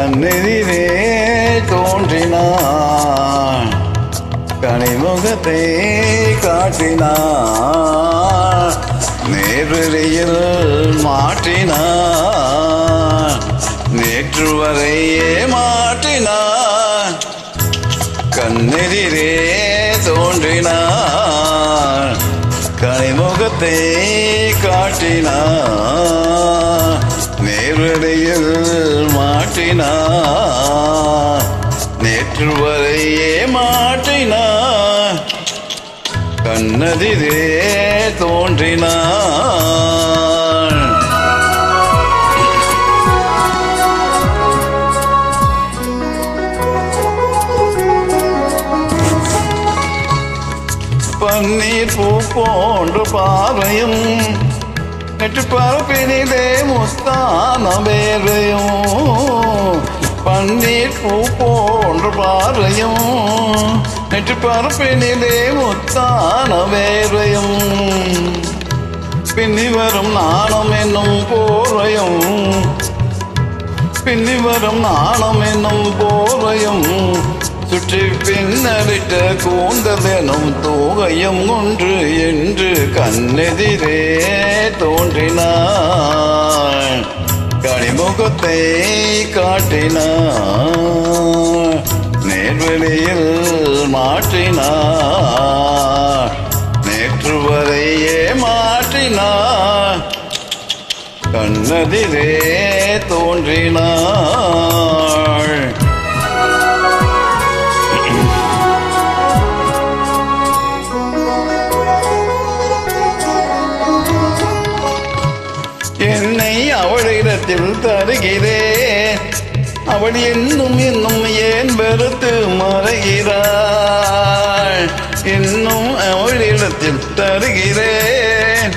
கண்ணெதிரே தோன்றினான், கனிமுகத்தை காட்டினான், நேர்வழியில் மாற்றினான், நேற்று வரையே மாற்றினான். கண்ணெதிரே தோன்றினான், கனிமுகத்தை காட்டினான், நேர்வழியில் மாற்றினான், நேற்று வரையே மாற்றினான். கண்ணெதிரே தோன்றினான். பன்னீர் பூ போன்ற பார்வையும், நெற்று பரப்பினிலே முத்தான வேர்வையும். பன்னீர் பூ போன்ற பார்வையும், நெற்று பரப்பினிலே முத்தான வேர்வையும். பின்னி வரும் நாணம் என்னும் போர்வையும், பின்னி வரும் நாணம் என்னும் போர்வையும். சுற்றி பின்னரிட்ட கூந்தலெனும் தூகையும் ஒன்று என்று கண்ணெதிரே தோன்றினான், கனிமுகத்தை காட்டினான், நேர்வழியில் மாற்றினான், நேற்று வரையே மாற்றினான். கண்ணெதிரே தோன்றினாள். என்னை அவளிடத்தில் தருகிறேன், அவள் இன்னும் இன்னும் ஏன் வெறுத்து மறைகிறாள். இன்னும் அவளிடத்தில் தருகிறேன்,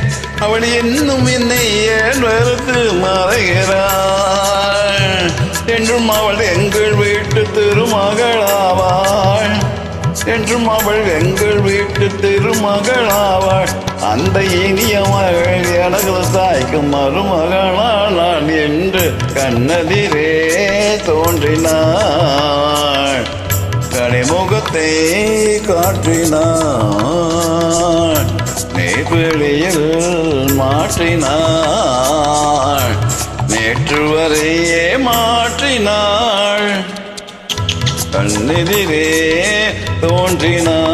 அவள் இன்னும் என்னை ஏன் வெறுத்து மறைகிறாள். என்றும் அவள் எங்கள் வீட்டு திருமகளாவாள், என்றும் அவள் எங்கள் வீட்டு திருமகளாவாள். அந்த இனிய மகள் எனது தாய்க்கும் மருமகளானாள் என்று கண்ணெதிரே தோன்றினாள், கனிமுகத்தை காட்டினாள், நேர்வழியில் மாற்றினாள், நேற்று வரையே மாற்றினாள். கண்ணெதிரே தோன்றினாள்.